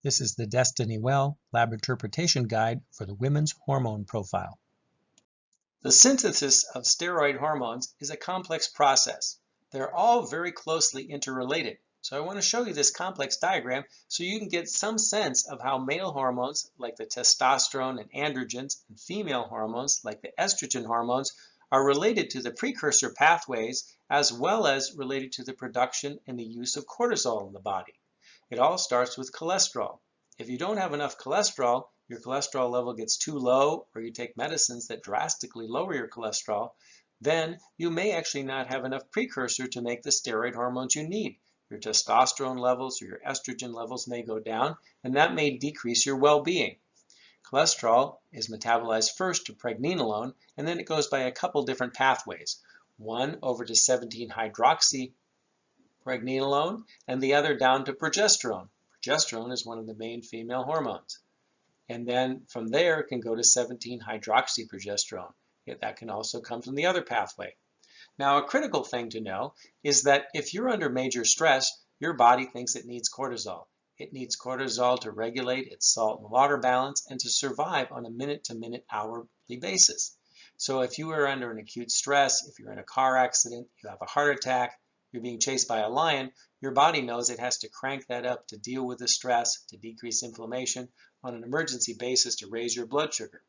This is the Destiny Well Lab Interpretation Guide for the Women's Hormone Profile. The synthesis of steroid hormones is a complex process. They're all very closely interrelated. So I want to show you this complex diagram so you can get some sense of how male hormones like the testosterone and androgens and female hormones like the estrogen hormones are related to the precursor pathways as well as related to the production and the use of cortisol in the body. It all starts with cholesterol. If you don't have enough cholesterol, your cholesterol level gets too low, or you take medicines that drastically lower your cholesterol, then you may actually not have enough precursor to make the steroid hormones you need. Your testosterone levels or your estrogen levels may go down, and that may decrease your well-being. Cholesterol is metabolized first to pregnenolone, and then it goes by a couple different pathways. One over to 17-hydroxypregnenolone, and the other down to progesterone. Progesterone is one of the main female hormones. And then from there, it can go to 17-hydroxyprogesterone. That can also come from the other pathway. Now, a critical thing to know is that if you're under major stress, your body thinks it needs cortisol. It needs cortisol to regulate its salt and water balance and to survive on a minute-to-minute hourly basis. So if you are under an acute stress, if you're in a car accident, you have a heart attack, you're being chased by a lion, your body knows it has to crank that up to deal with the stress, to decrease inflammation, on an emergency basis to raise your blood sugar.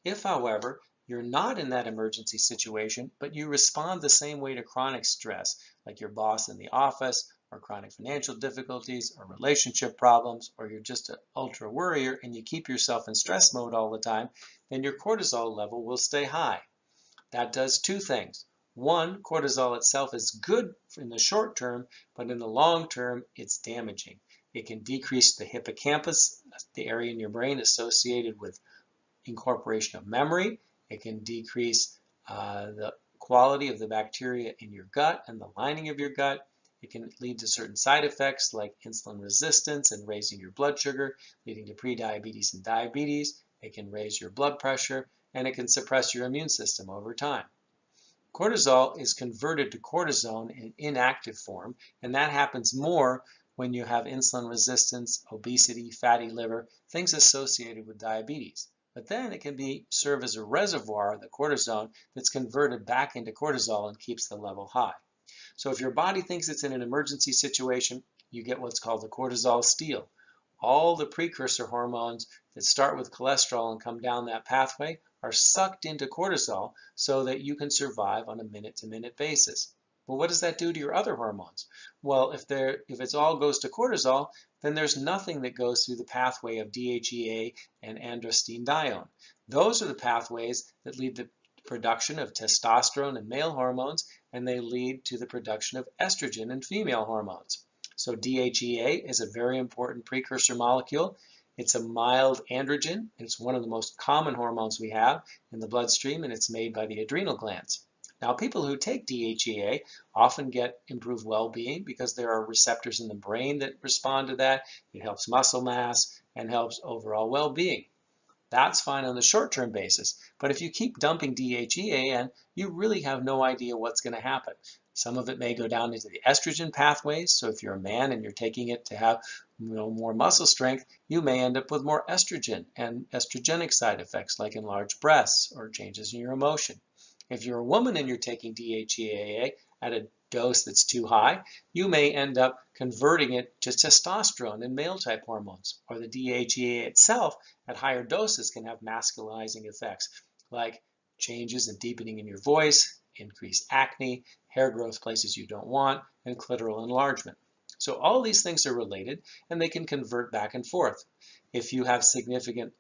If, however, you're not in that emergency situation, but you respond the same way to chronic stress, like your boss in the office, or chronic financial difficulties, or relationship problems, or you're just an ultra worrier and you keep yourself in stress mode all the time, then your cortisol level will stay high. That does two things. One, cortisol itself is good in the short term, but in the long term, it's damaging. It can decrease the hippocampus, the area in your brain associated with incorporation of memory. It can decrease the quality of the bacteria in your gut and the lining of your gut. It can lead to certain side effects like insulin resistance and raising your blood sugar, leading to prediabetes and diabetes. It can raise your blood pressure, and it can suppress your immune system over time. Cortisol is converted to cortisone in inactive form, and that happens more when you have insulin resistance, obesity, fatty liver, things associated with diabetes. But then it can serve as a reservoir, the cortisone, that's converted back into cortisol and keeps the level high. So if your body thinks it's in an emergency situation, you get what's called the cortisol steal. All the precursor hormones that start with cholesterol and come down that pathway are sucked into cortisol so that you can survive on a minute-to-minute basis. Well, what does that do to your other hormones? Well, if it all goes to cortisol, then there's nothing that goes through the pathway of DHEA and androstenedione. Those are the pathways that lead to production of testosterone and male hormones, and they lead to the production of estrogen and female hormones. So DHEA is a very important precursor molecule. It's a mild androgen. It's one of the most common hormones we have in the bloodstream, and it's made by the adrenal glands. Now, people who take DHEA often get improved well-being because there are receptors in the brain that respond to that. It helps muscle mass and helps overall well-being. That's fine on the short-term basis. But if you keep dumping DHEA in, you really have no idea what's going to happen. Some of it may go down into the estrogen pathways. So if you're a man and you're taking it to have more muscle strength, you may end up with more estrogen and estrogenic side effects like enlarged breasts or changes in your emotion. If you're a woman and you're taking DHEA at a dose that's too high, you may end up converting it to testosterone and male-type hormones, or the DHEA itself at higher doses can have masculinizing effects like changes and deepening in your voice, increased acne, hair growth places you don't want, and clitoral enlargement. So all these things are related, and they can convert back and forth. If you have significant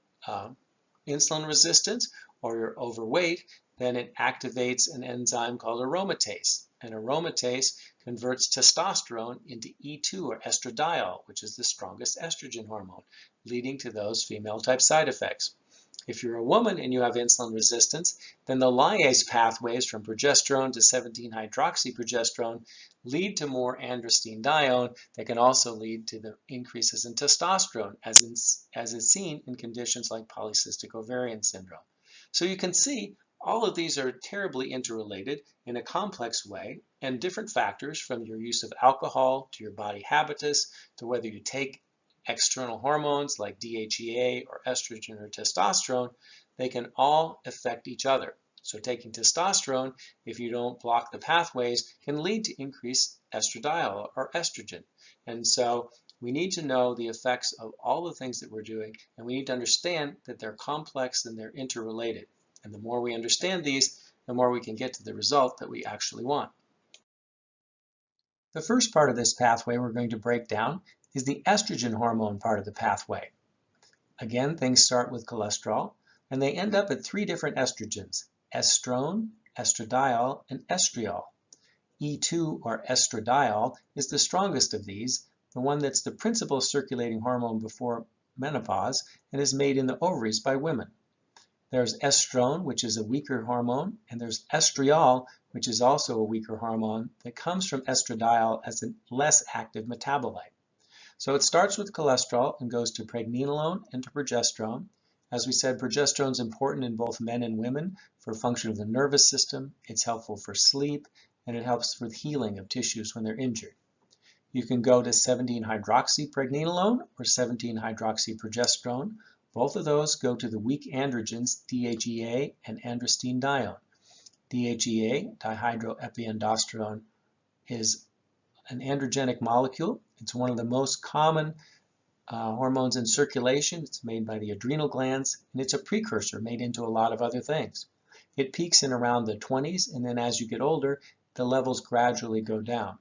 insulin resistance or you're overweight, then it activates an enzyme called aromatase. And aromatase converts testosterone into E2 or estradiol, which is the strongest estrogen hormone, leading to those female-type side effects. If you're a woman and you have insulin resistance, then the lyase pathways from progesterone to 17-hydroxyprogesterone lead to more androstenedione that can also lead to the increases in testosterone, as is seen in conditions like polycystic ovarian syndrome. So you can see all of these are terribly interrelated in a complex way, and different factors from your use of alcohol to your body habitus to whether you take external hormones like DHEA or estrogen or testosterone, they can all affect each other. So taking testosterone, if you don't block the pathways, can lead to increased estradiol or estrogen. And so we need to know the effects of all the things that we're doing, and we need to understand that they're complex and they're interrelated. And the more we understand these, the more we can get to the result that we actually want. The first part of this pathway we're going to break down is the estrogen hormone part of the pathway. Again, things start with cholesterol, and they end up at three different estrogens: estrone, estradiol, and estriol. E2, or estradiol, is the strongest of these, the one that's the principal circulating hormone before menopause and is made in the ovaries by women. There's estrone, which is a weaker hormone, and there's estriol, which is also a weaker hormone that comes from estradiol as a less active metabolite. So it starts with cholesterol and goes to pregnenolone and to progesterone. As we said, progesterone is important in both men and women for function of the nervous system. It's helpful for sleep, and it helps with healing of tissues when they're injured. You can go to 17-hydroxypregnenolone or 17-hydroxyprogesterone. Both of those go to the weak androgens DHEA and androstenedione. DHEA, dihydroepiandrosterone, is an androgenic molecule. It's one of the most common hormones in circulation. It's made by the adrenal glands, and it's a precursor made into a lot of other things. It peaks in around the 20s, and then as you get older, the levels gradually go down.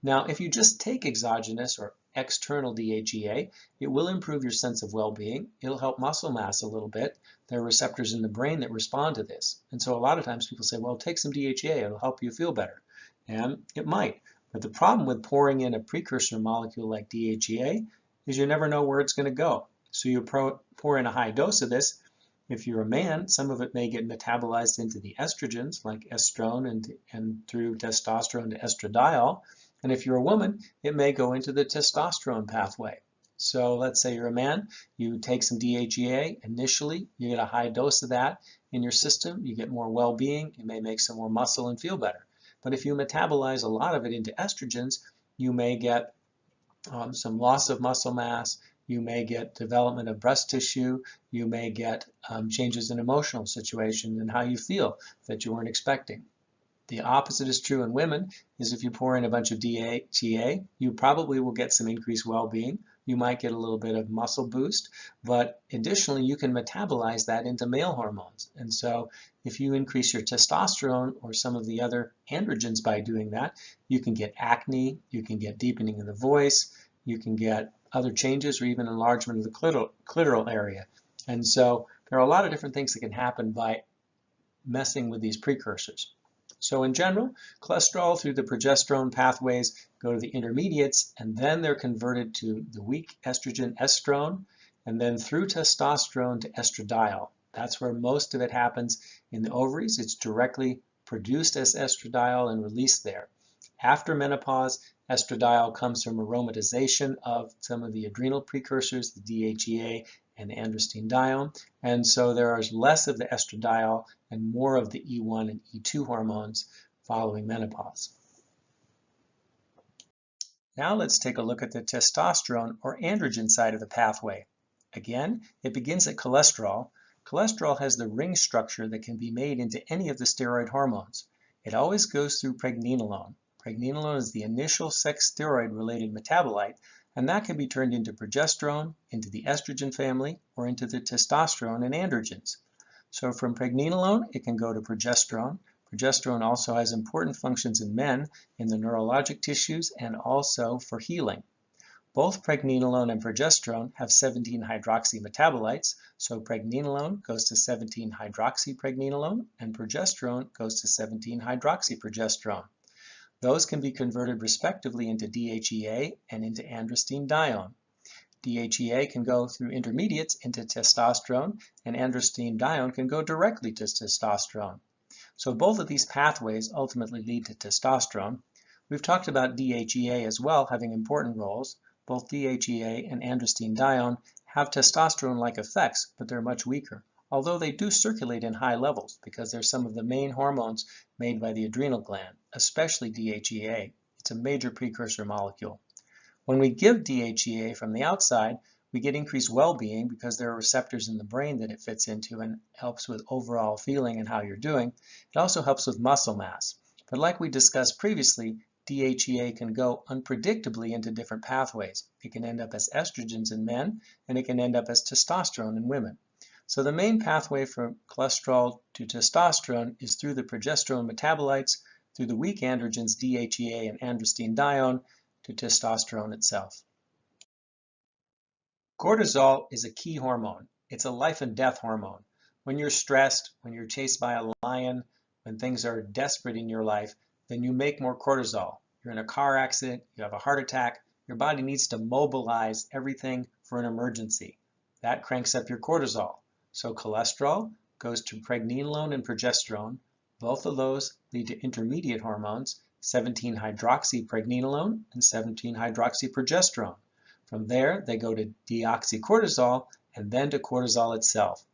Now, if you just take exogenous or external DHEA, it will improve your sense of well-being. It'll help muscle mass a little bit. There are receptors in the brain that respond to this. And so a lot of times people say, well, take some DHEA, it'll help you feel better. And it might. But the problem with pouring in a precursor molecule like DHEA is you never know where it's going to go. So you pour in a high dose of this. If you're a man, some of it may get metabolized into the estrogens, like estrone and through testosterone to estradiol. And if you're a woman, it may go into the testosterone pathway. So let's say you're a man, you take some DHEA initially, you get a high dose of that in your system, you get more well-being, you may make some more muscle and feel better. But if you metabolize a lot of it into estrogens, you may get some loss of muscle mass, you may get development of breast tissue, you may get changes in emotional situation and how you feel that you weren't expecting. The opposite is true in women, is if you pour in a bunch of DHEA, you probably will get some increased well-being. You might get a little bit of muscle boost, but additionally you can metabolize that into male hormones. And so if you increase your testosterone or some of the other androgens by doing that, you can get acne, you can get deepening of the voice, you can get other changes or even enlargement of the clitoral area. And so there are a lot of different things that can happen by messing with these precursors. So in general, cholesterol through the progesterone pathways go to the intermediates, and then they're converted to the weak estrogen estrone, and then through testosterone to estradiol. That's where most of it happens in the ovaries. It's directly produced as estradiol and released there. After menopause, estradiol comes from aromatization of some of the adrenal precursors, the DHEA and androstenedione, and so there is less of the estradiol and more of the E1 and E2 hormones following menopause. Now let's take a look at the testosterone or androgen side of the pathway. Again, it begins at cholesterol. Cholesterol has the ring structure that can be made into any of the steroid hormones. It always goes through pregnenolone. Pregnenolone is the initial sex steroid-related metabolite, and that can be turned into progesterone, into the estrogen family, or into the testosterone and androgens. So from pregnenolone, it can go to progesterone. Progesterone also has important functions in men in the neurologic tissues and also for healing. Both pregnenolone and progesterone have 17-hydroxy metabolites, so pregnenolone goes to 17-hydroxypregnenolone and progesterone goes to 17-hydroxyprogesterone. Those can be converted respectively into DHEA and into androstenedione. DHEA can go through intermediates into testosterone, and androstenedione can go directly to testosterone. So both of these pathways ultimately lead to testosterone. We've talked about DHEA as well having important roles. Both DHEA and androstenedione have testosterone-like effects, but they're much weaker, although they do circulate in high levels because they're some of the main hormones made by the adrenal gland, especially DHEA. It's a major precursor molecule. When we give DHEA from the outside, we get increased well-being because there are receptors in the brain that it fits into and helps with overall feeling and how you're doing. It also helps with muscle mass. But like we discussed previously, DHEA can go unpredictably into different pathways. It can end up as estrogens in men, and it can end up as testosterone in women. So the main pathway from cholesterol to testosterone is through the progesterone metabolites, through the weak androgens DHEA and androstenedione, to testosterone itself. Cortisol is a key hormone. It's a life and death hormone. When you're stressed, when you're chased by a lion, when things are desperate in your life, then you make more cortisol. You're in a car accident, you have a heart attack, your body needs to mobilize everything for an emergency. That cranks up your cortisol. So cholesterol goes to pregnenolone and progesterone. Both of those lead to intermediate hormones, 17-hydroxypregnenolone and 17-hydroxyprogesterone. From there, they go to deoxycortisol and then to cortisol itself.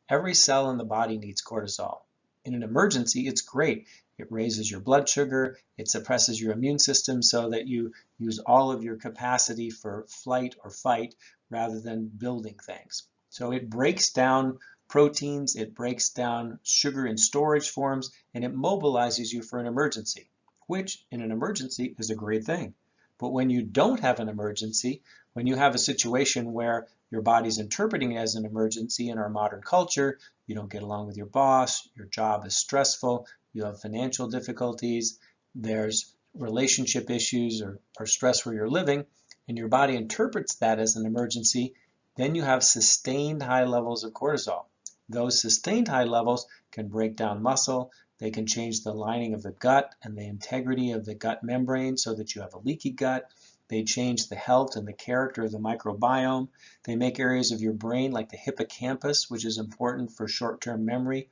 Every cell in the body needs cortisol. In an emergency, it's great. It raises your blood sugar, it suppresses your immune system so that you use all of your capacity for flight or fight rather than building things. So it breaks down proteins, it breaks down sugar in storage forms, and it mobilizes you for an emergency, which in an emergency is a great thing. But when you don't have an emergency, when you have a situation where your body's interpreting it as an emergency in our modern culture, you don't get along with your boss, your job is stressful, you have financial difficulties, there's relationship issues or stress where you're living, and your body interprets that as an emergency, then you have sustained high levels of cortisol. Those sustained high levels can break down muscle, they can change the lining of the gut and the integrity of the gut membrane so that you have a leaky gut. They change the health and the character of the microbiome. They make areas of your brain like the hippocampus, which is important for short-term memory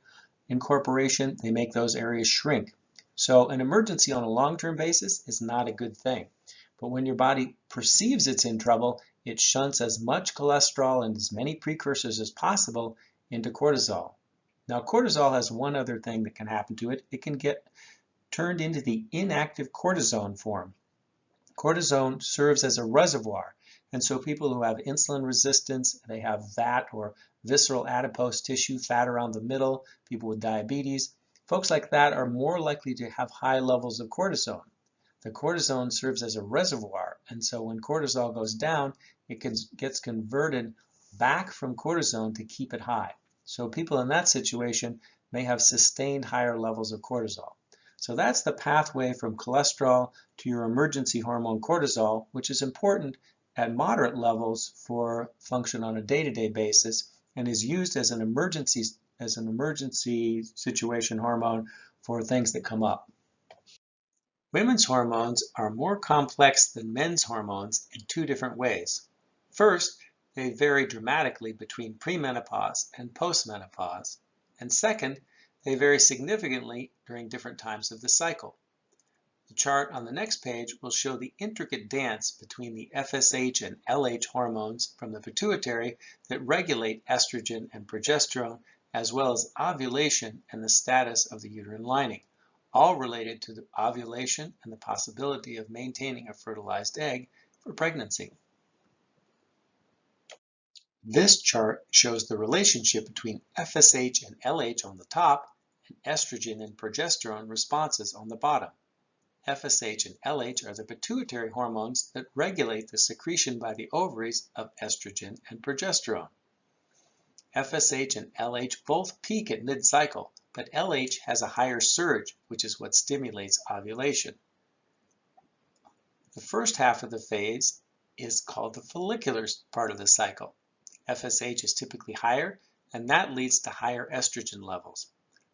incorporation, they make those areas shrink. So an emergency on a long-term basis is not a good thing. But when your body perceives it's in trouble, it shunts as much cholesterol and as many precursors as possible into cortisol. Now, cortisol has one other thing that can happen to it. It can get turned into the inactive cortisone form. Cortisone serves as a reservoir, and so people who have insulin resistance, they have VAT or visceral adipose tissue, fat around the middle, people with diabetes, folks like that are more likely to have high levels of cortisone. The cortisone serves as a reservoir, and so when cortisol goes down, it gets converted back from cortisone to keep it high. So people in that situation may have sustained higher levels of cortisol. So that's the pathway from cholesterol to your emergency hormone cortisol, which is important at moderate levels for function on a day-to-day basis and is used as an emergency situation hormone for things that come up. Women's hormones are more complex than men's hormones in two different ways. First, they vary dramatically between premenopause and postmenopause. And second, they vary significantly during different times of the cycle. The chart on the next page will show the intricate dance between the FSH and LH hormones from the pituitary that regulate estrogen and progesterone, as well as ovulation and the status of the uterine lining, all related to the ovulation and the possibility of maintaining a fertilized egg for pregnancy. This chart shows the relationship between FSH and LH on the top and estrogen and progesterone responses on the bottom. FSH and LH are the pituitary hormones that regulate the secretion by the ovaries of estrogen and progesterone. FSH and LH both peak at mid-cycle, but LH has a higher surge, which is what stimulates ovulation. The first half of the phase is called the follicular part of the cycle. FSH is typically higher, and that leads to higher estrogen levels.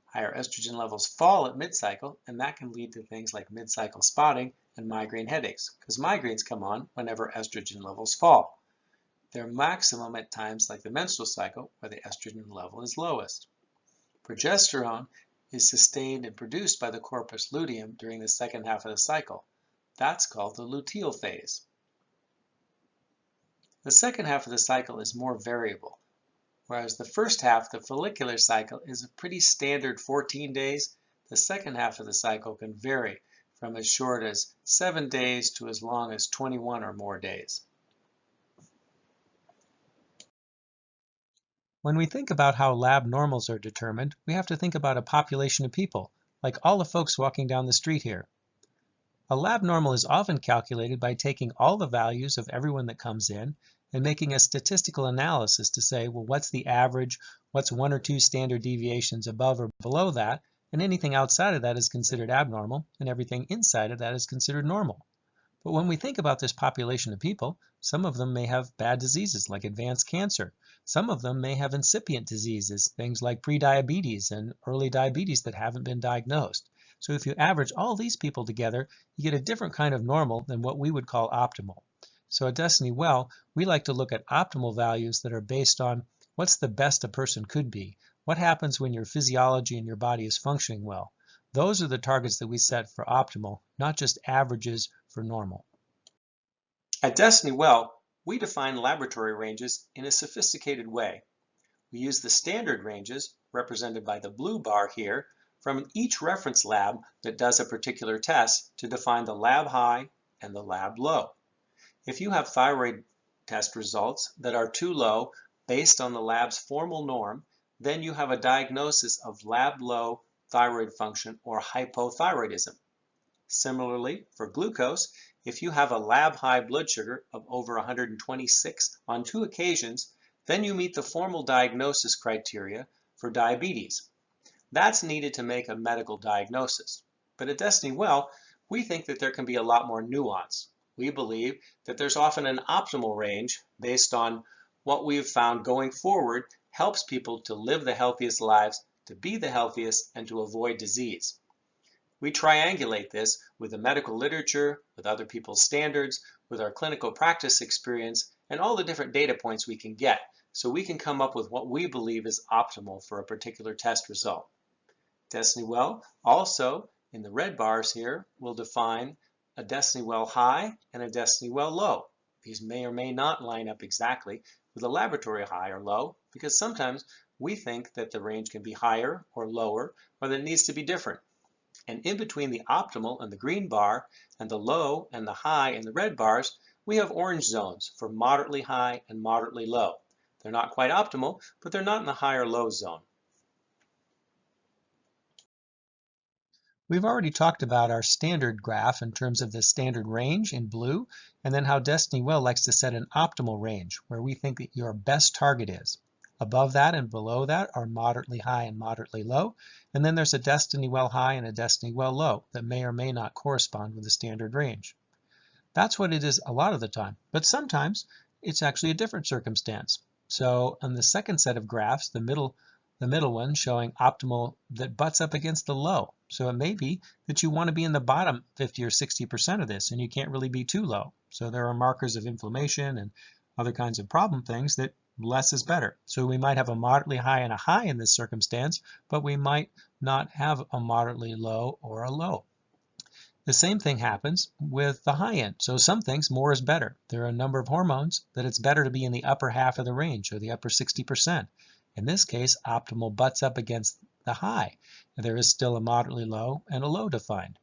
Higher estrogen levels fall at mid-cycle, and that can lead to things like mid-cycle spotting and migraine headaches, because migraines come on whenever estrogen levels fall. They're maximum at times like the menstrual cycle, where the estrogen level is lowest. Progesterone is sustained and produced by the corpus luteum during the second half of the cycle. That's called the luteal phase. The second half of the cycle is more variable. Whereas the first half, the follicular cycle, is a pretty standard 14 days, the second half of the cycle can vary from as short as 7 days to as long as 21 or more days. When we think about how lab normals are determined, we have to think about a population of people, like all the folks walking down the street here. A lab normal is often calculated by taking all the values of everyone that comes in and making a statistical analysis to say, well, what's the average, what's 1 or 2 standard deviations above or below that, and anything outside of that is considered abnormal, and everything inside of that is considered normal. But when we think about this population of people, some of them may have bad diseases like advanced cancer. Some of them may have incipient diseases, things like prediabetes and early diabetes that haven't been diagnosed. So if you average all these people together, you get a different kind of normal than what we would call optimal. So at Destiny Well, we like to look at optimal values that are based on what's the best a person could be. What happens when your physiology and your body is functioning well? Those are the targets that we set for optimal, not just averages for normal. At Destiny Well, we define laboratory ranges in a sophisticated way. We use the standard ranges, represented by the blue bar here, from each reference lab that does a particular test to define the lab high and the lab low. If you have thyroid test results that are too low based on the lab's formal norm, then you have a diagnosis of lab low thyroid function or hypothyroidism. Similarly, for glucose, if you have a lab high blood sugar of over 126 on 2 occasions, then you meet the formal diagnosis criteria for diabetes. That's needed to make a medical diagnosis. But at Destiny Well, we think that there can be a lot more nuance. We believe that there's often an optimal range based on what we've found going forward helps people to live the healthiest lives, to be the healthiest, and to avoid disease. We triangulate this with the medical literature, with other people's standards, with our clinical practice experience, and all the different data points we can get, so we can come up with what we believe is optimal for a particular test result. Destiny Well also, in the red bars here, will define a Destiny Well high and a Destiny Well low. These may or may not line up exactly with a laboratory high or low, because sometimes we think that the range can be higher or lower, or that it needs to be different. And in between the optimal and the green bar and the low and the high in the red bars, we have orange zones for moderately high and moderately low. They're not quite optimal, but they're not in the high or low zone. We've already talked about our standard graph in terms of the standard range in blue, and then how Destiny Well likes to set an optimal range where we think that your best target is. Above that and below that are moderately high and moderately low, and then there's a Destiny Well high and a Destiny Well low that may or may not correspond with the standard range. That's what it is a lot of the time, but sometimes it's actually a different circumstance. So on the second set of graphs, the middle one showing optimal that butts up against the low. So it may be that you want to be in the bottom 50 or 60% of this, and you can't really be too low. So there are markers of inflammation and other kinds of problem things that less is better. So we might have a moderately high and a high in this circumstance, but we might not have a moderately low or a low. The same thing happens with the high end. So some things more is better. There are a number of hormones that it's better to be in the upper half of the range or the upper 60%. In this case, optimal butts up against the high. There is still a moderately low and a low defined.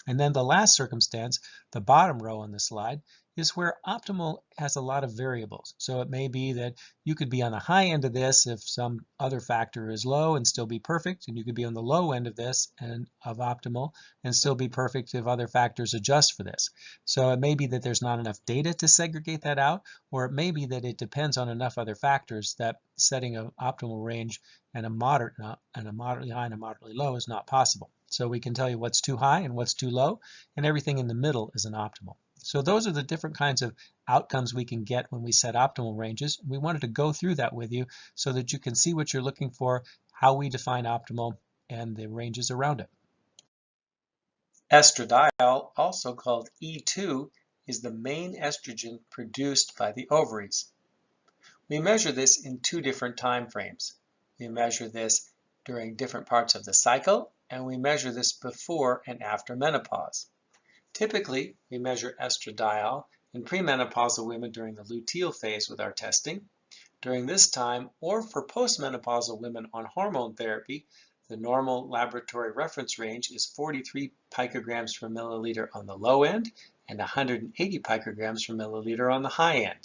And then the last circumstance, the bottom row on the slide, is where optimal has a lot of variables. So it may be that you could be on the high end of this if some other factor is low and still be perfect, and you could be on the low end of this and of optimal and still be perfect if other factors adjust for this. So it may be that there's not enough data to segregate that out, or it may be that it depends on enough other factors that setting an optimal range and a moderately high and a moderately low is not possible. So we can tell you what's too high and what's too low, and everything in the middle is an optimal. So those are the different kinds of outcomes we can get when we set optimal ranges. We wanted to go through that with you so that you can see what you're looking for, how we define optimal, and the ranges around it. Estradiol, also called E2, is the main estrogen produced by the ovaries. We measure this in 2 different time frames. We measure this during different parts of the cycle, and we measure this before and after menopause. Typically, we measure estradiol in premenopausal women during the luteal phase with our testing. During this time, or for postmenopausal women on hormone therapy, The normal laboratory reference range is 43 picograms per milliliter on the low end and 180 picograms per milliliter on the high end.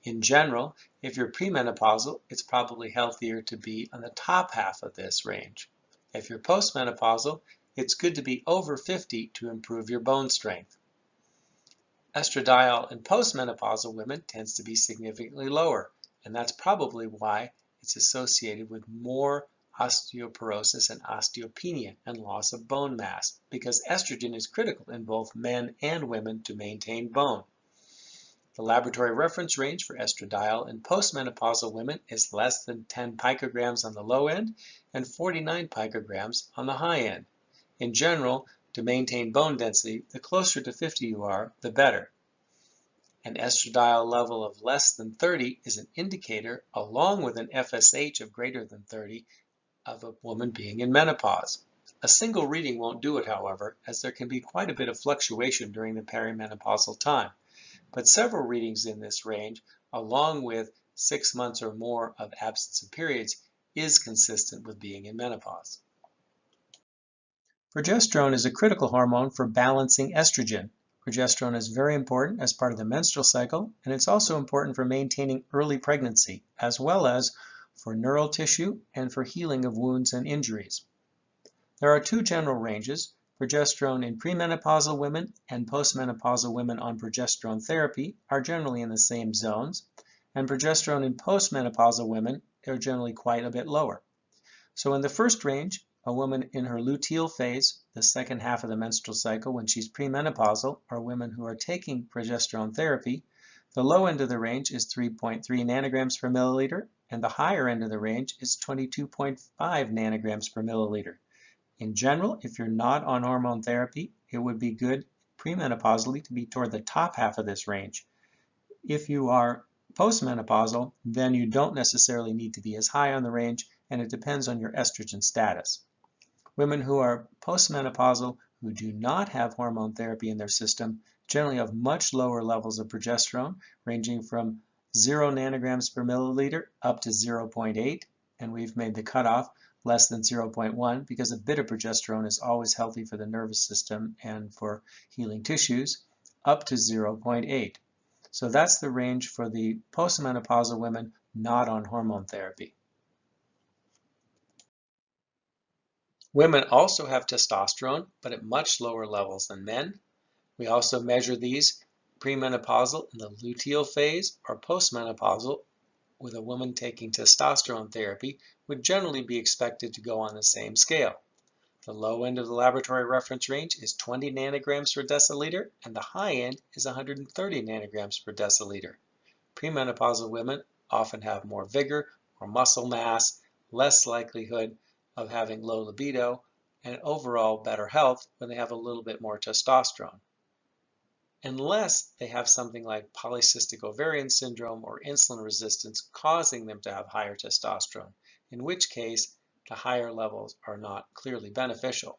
In general, if you're premenopausal, it's probably healthier to be on the top half of this range. If you're postmenopausal, it's good to be over 50 to improve your bone strength. Estradiol in postmenopausal women tends to be significantly lower, and that's probably why it's associated with more osteoporosis and osteopenia and loss of bone mass, because estrogen is critical in both men and women to maintain bone. The laboratory reference range for estradiol in postmenopausal women is less than 10 picograms on the low end and 49 picograms on the high end. In general, to maintain bone density, the closer to 50 you are, the better. An estradiol level of less than 30 is an indicator, along with an FSH of greater than 30, of a woman being in menopause. A single reading won't do it, however, as there can be quite a bit of fluctuation during the perimenopausal time. But several readings in this range, along with 6 months or more of absence of periods, is consistent with being in menopause. Progesterone is a critical hormone for balancing estrogen. Progesterone is very important as part of the menstrual cycle, and it's also important for maintaining early pregnancy, as well as for neural tissue and for healing of wounds and injuries. There are two general ranges. Progesterone in premenopausal women and postmenopausal women on progesterone therapy are generally in the same zones, and progesterone in postmenopausal women are generally quite a bit lower. So in the first range, a woman in her luteal phase, the second half of the menstrual cycle when she's premenopausal, or women who are taking progesterone therapy, the low end of the range is 3.3 nanograms per milliliter, and the higher end of the range is 22.5 nanograms per milliliter. In general, if you're not on hormone therapy, it would be good premenopausally to be toward the top half of this range. If you are postmenopausal, then you don't necessarily need to be as high on the range, and it depends on your estrogen status. Women who are postmenopausal who do not have hormone therapy in their system generally have much lower levels of progesterone, ranging from 0 nanograms per milliliter up to 0.8, and we've made the cutoff less than 0.1 because a bit of progesterone is always healthy for the nervous system and for healing tissues, up to 0.8. So that's the range for the postmenopausal women not on hormone therapy. Women also have testosterone, but at much lower levels than men. We also measure these premenopausal in the luteal phase or postmenopausal, with a woman taking testosterone therapy would generally be expected to go on the same scale. The low end of the laboratory reference range is 20 nanograms per deciliter, and the high end is 130 nanograms per deciliter. Premenopausal women often have more vigor or muscle mass, less likelihood of having low libido, and overall better health when they have a little bit more testosterone. Unless they have something like polycystic ovarian syndrome or insulin resistance causing them to have higher testosterone, in which case the higher levels are not clearly beneficial.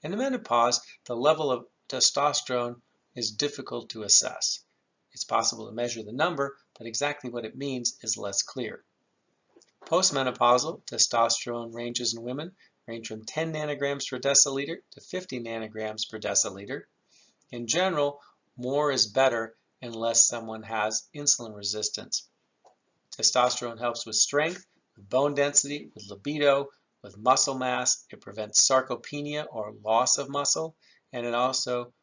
In the menopause, the level of testosterone is difficult to assess. It's possible to measure the number, but exactly what it means is less clear. Postmenopausal testosterone ranges in women range from 10 nanograms per deciliter to 50 nanograms per deciliter. In general, more is better unless someone has insulin resistance. Testosterone helps with strength, with bone density, with libido, with muscle mass. It prevents sarcopenia or loss of muscle, and it also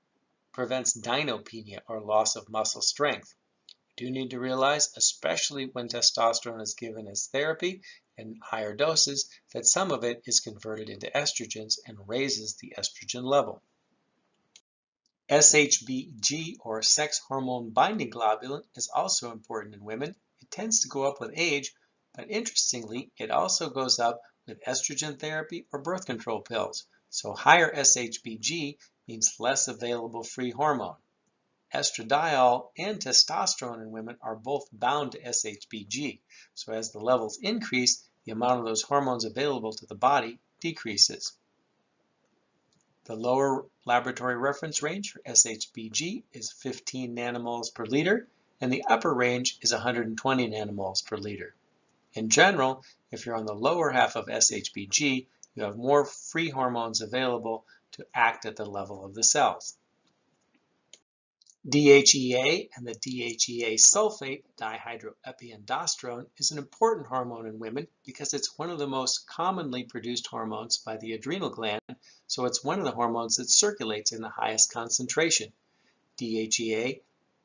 prevents dynopenia or loss of muscle strength. You do need to realize, especially when testosterone is given as therapy in higher doses, that some of it is converted into estrogens and raises the estrogen level. SHBG, or sex hormone binding globulin, is also important in women. It tends to go up with age, but interestingly, it also goes up with estrogen therapy or birth control pills. So higher SHBG means less available free hormone. Estradiol and testosterone in women are both bound to SHBG. So as the levels increase, the amount of those hormones available to the body decreases. The lower laboratory reference range for SHBG is 15 nanomoles per liter, and the upper range is 120 nanomoles per liter. In general, if you're on the lower half of SHBG, You have more free hormones available to act at the level of the cells. DHEA and the DHEA sulfate, dihydroepiandrosterone, is an important hormone in women because it's one of the most commonly produced hormones by the adrenal gland, so it's one of the hormones that circulates in the highest concentration. DHEA,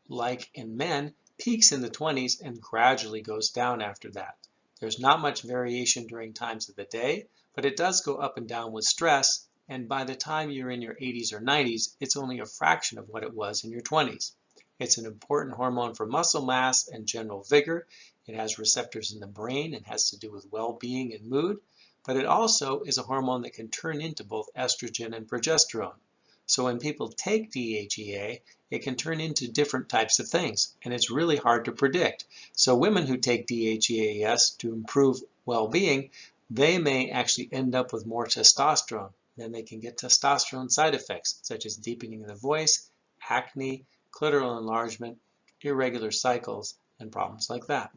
like in men, peaks in the 20s and gradually goes down after that. There's not much variation during times of the day, but it does go up and down with stress, and by the time you're in your 80s or 90s, it's only a fraction of what it was in your 20s. It's an important hormone for muscle mass and general vigor. It has receptors in the brain and has to do with well-being and mood, but it also is a hormone that can turn into both estrogen and progesterone. So when people take DHEA, it can turn into different types of things, and it's really hard to predict. So women who take DHEAS to improve well-being, they may actually end up with more testosterone. Then they can get testosterone side effects, such as deepening of the voice, acne, clitoral enlargement, irregular cycles, and problems like that.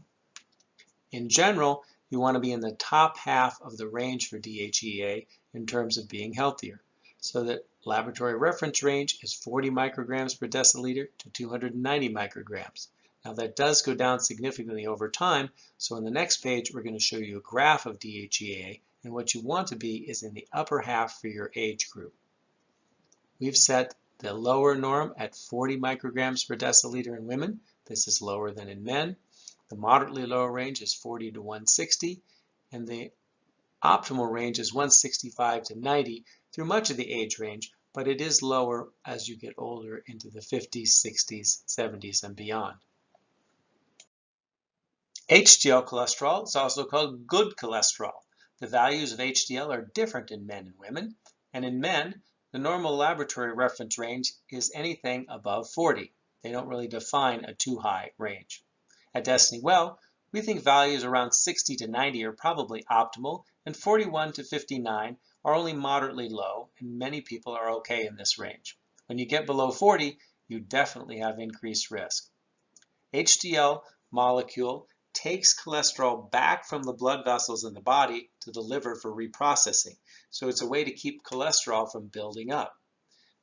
In general, you want to be in the top half of the range for DHEA in terms of being healthier. So that laboratory reference range is 40 micrograms per deciliter to 290 micrograms. Now that does go down significantly over time, so in the next page we're going to show you a graph of DHEA, and what you want to be is in the upper half for your age group. We've set the lower norm at 40 micrograms per deciliter in women. This is lower than in men. The moderately low range is 40 to 160, and the optimal range is 165 to 90 through much of the age range, but it is lower as you get older into the 50s, 60s, 70s, and beyond. HDL cholesterol is also called good cholesterol. The values of HDL are different in men and women, and in men, the normal laboratory reference range is anything above 40. They don't really define a too high range. At Destiny Well, we think values around 60 to 90 are probably optimal, and 41 to 59 are only moderately low, and many people are okay in this range. When you get below 40, you definitely have increased risk. HDL molecule takes cholesterol back from the blood vessels in the body to the liver for reprocessing. So it's a way to keep cholesterol from building up.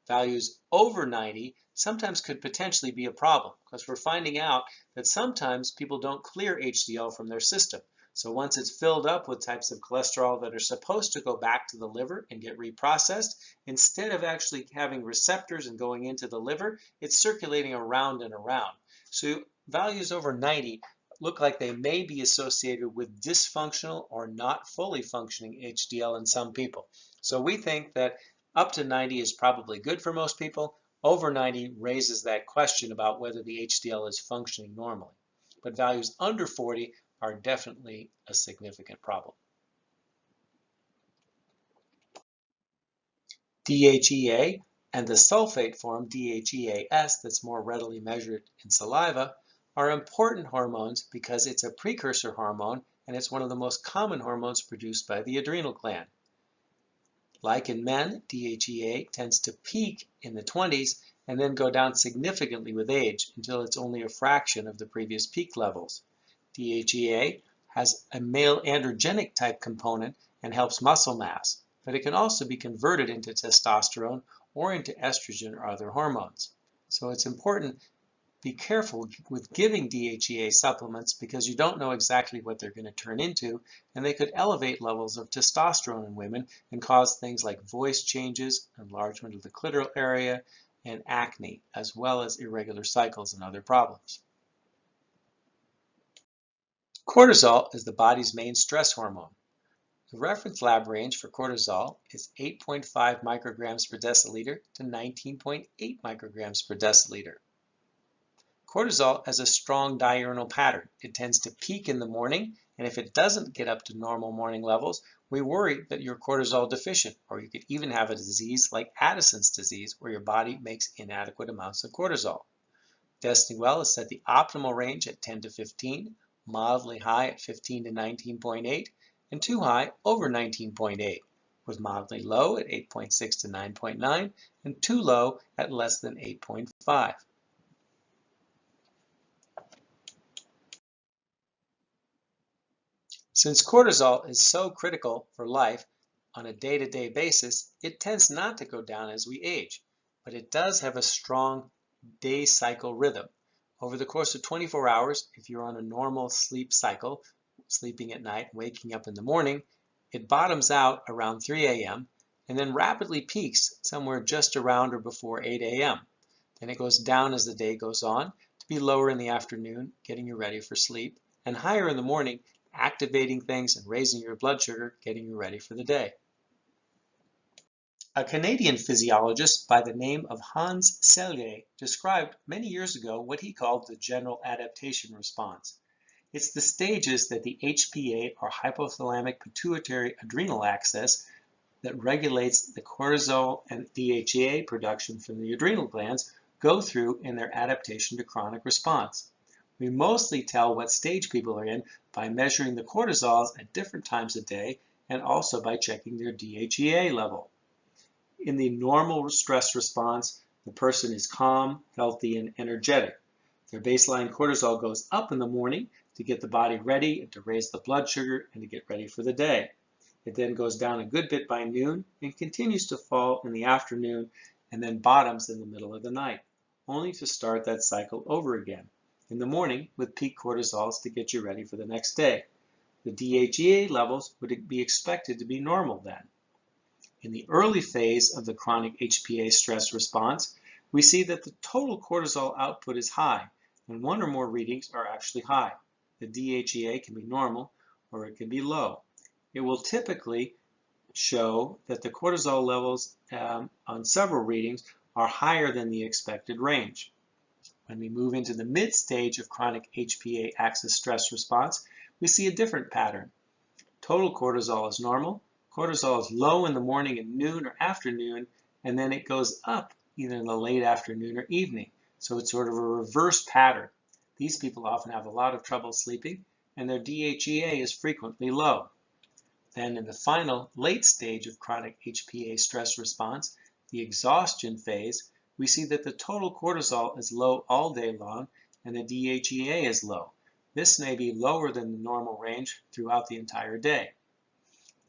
Values over 90 sometimes could potentially be a problem because we're finding out that sometimes people don't clear HDL from their system. So once it's filled up with types of cholesterol that are supposed to go back to the liver and get reprocessed, instead of actually having receptors and going into the liver, it's circulating around and around. So values over 90 look like they may be associated with dysfunctional or not fully functioning HDL in some people. So we think that up to 90 is probably good for most people. Over 90 raises that question about whether the HDL is functioning normally. But values under 40 are definitely a significant problem. DHEA and the sulfate form, DHEAS, that's more readily measured in saliva, are important hormones because it's a precursor hormone and it's one of the most common hormones produced by the adrenal gland. Like in men, DHEA tends to peak in the 20s and then go down significantly with age until it's only a fraction of the previous peak levels. DHEA has a male androgenic type component and helps muscle mass, but it can also be converted into testosterone or into estrogen or other hormones. So it's important be careful with giving DHEA supplements because you don't know exactly what they're going to turn into, and they could elevate levels of testosterone in women and cause things like voice changes, enlargement of the clitoral area, and acne, as well as irregular cycles and other problems. Cortisol is the body's main stress hormone. The reference lab range for cortisol is 8.5 micrograms per deciliter to 19.8 micrograms per deciliter. Cortisol has a strong diurnal pattern. It tends to peak in the morning, and if it doesn't get up to normal morning levels, we worry that you're cortisol deficient, or you could even have a disease like Addison's disease, where your body makes inadequate amounts of cortisol. Destiny Well has set the optimal range at 10 to 15, mildly high at 15 to 19.8, and too high over 19.8, with mildly low at 8.6 to 9.9, and too low at less than 8.5. Since cortisol is so critical for life, On a day-to-day basis, it tends not to go down as we age, but it does have a strong day cycle rhythm. Over the course of 24 hours, if you're on a normal sleep cycle, sleeping at night, waking up in the morning, it bottoms out around 3 a.m. and then rapidly peaks somewhere just around or before 8 a.m. Then it goes down as the day goes on to be lower in the afternoon, getting you ready for sleep, and higher in the morning, activating things and raising your blood sugar, getting you ready for the day. A Canadian physiologist by the name of Hans Selye described many years ago what he called the general adaptation response. It's the stages that the HPA, or hypothalamic pituitary adrenal axis, that regulates the cortisol and DHEA production from the adrenal glands, go through in their adaptation to chronic response. We mostly tell what stage people are in by measuring the cortisols at different times of day and also by checking their DHEA level. In the normal stress response, the person is calm, healthy, and energetic. Their baseline cortisol goes up in the morning to get the body ready and to raise the blood sugar and to get ready for the day. It then goes down a good bit by noon and continues to fall in the afternoon and then bottoms in the middle of the night, only to start that cycle over again in the morning with peak cortisols to get you ready for the next day. The DHEA levels would be expected to be normal then. In the early phase of the chronic HPA stress response, we see that the total cortisol output is high, and one or more readings are actually high. The DHEA can be normal or it can be low. It will typically show that the cortisol levels on several readings are higher than the expected range. When we move into the mid stage of chronic HPA axis stress response, we see a different pattern. Total cortisol is normal. Cortisol is low in the morning and noon or afternoon, and then it goes up either in the late afternoon or evening. So it's sort of a reverse pattern. These people often have a lot of trouble sleeping, and their DHEA is frequently low. Then in the final late stage of chronic HPA stress response, the exhaustion phase, we see that the total cortisol is low all day long and the DHEA is low. This may be lower than the normal range throughout the entire day.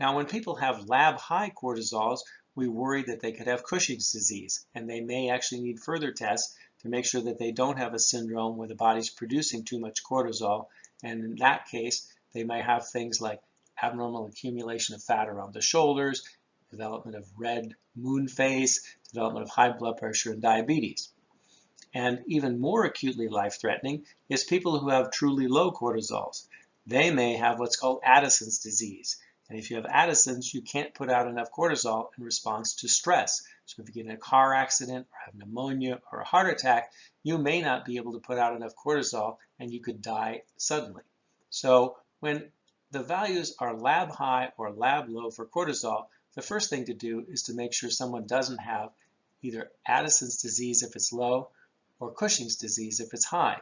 Now, when people have lab high cortisols, we worry that they could have Cushing's disease, and they may actually need further tests to make sure that they don't have a syndrome where the body's producing too much cortisol, and in that case, they may have things like abnormal accumulation of fat around the shoulders, development of red moon face, development of high blood pressure and diabetes. And even more acutely life-threatening is people who have truly low cortisols. They may have what's called Addison's disease. And if you have Addison's, you can't put out enough cortisol in response to stress. So if you get in a car accident or have pneumonia or a heart attack, you may not be able to put out enough cortisol and you could die suddenly. So when the values are lab high or lab low for cortisol, the first thing to do is to make sure someone doesn't have either Addison's disease if it's low or Cushing's disease if it's high.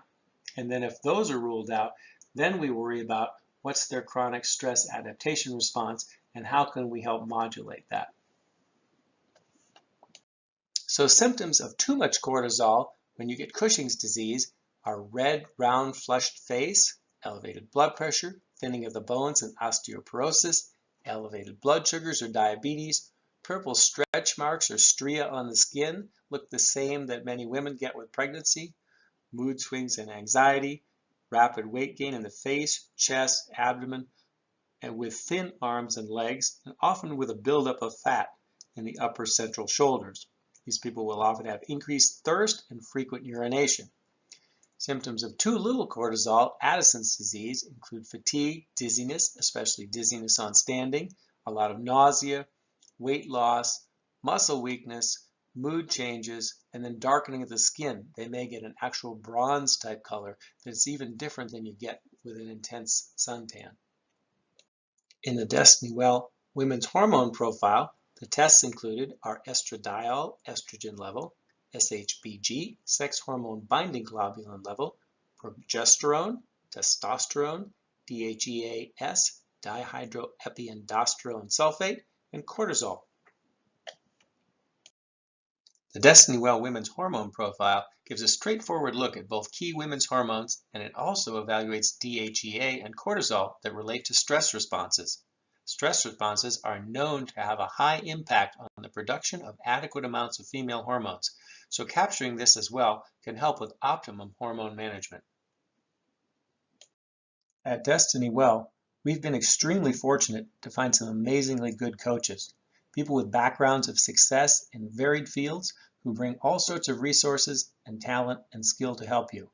And then if those are ruled out, then we worry about what's their chronic stress adaptation response and how can we help modulate that. So symptoms of too much cortisol when you get Cushing's disease are red, round, flushed face, elevated blood pressure, thinning of the bones and osteoporosis, elevated blood sugars or diabetes, purple stretch marks or stria on the skin look the same that many women get with pregnancy, mood swings and anxiety, rapid weight gain in the face, chest, abdomen, and with thin arms and legs, and often with a buildup of fat in the upper central shoulders. These people will often have increased thirst and frequent urination. Symptoms of too little cortisol, Addison's disease, include fatigue, dizziness, especially dizziness on standing, a lot of nausea, weight loss, muscle weakness, mood changes, and then darkening of the skin. They may get an actual bronze type color that's even different than you get with an intense suntan. In the Destiny Well Women's Hormone Profile, the tests included are estradiol, estrogen level, SHBG, sex hormone binding globulin level, progesterone, testosterone, DHEA-S, dihydroepiandrosterone sulfate, and cortisol. The Destiny Well Women's Hormone Profile gives a straightforward look at both key women's hormones, and it also evaluates DHEA and cortisol that relate to stress responses. Stress responses are known to have a high impact on the production of adequate amounts of female hormones, so capturing this as well can help with optimum hormone management. At Destiny Well, we've been extremely fortunate to find some amazingly good coaches, people with backgrounds of success in varied fields who bring all sorts of resources and talent and skill to help you.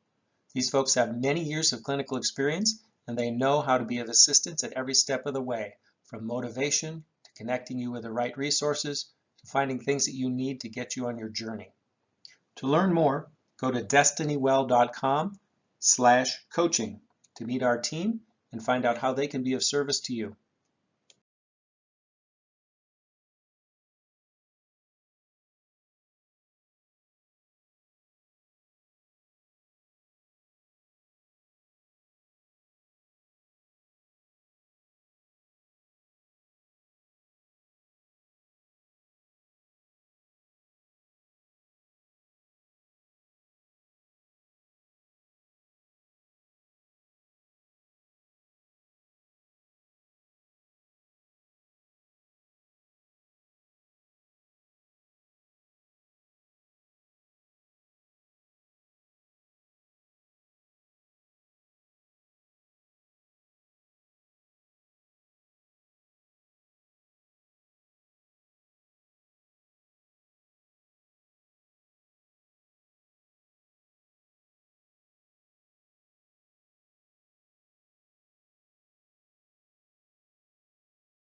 These folks have many years of clinical experience, and they know how to be of assistance at every step of the way, from motivation to connecting you with the right resources to finding things that you need to get you on your journey. To learn more, go to destinywell.com/coaching to meet our team and find out how they can be of service to you.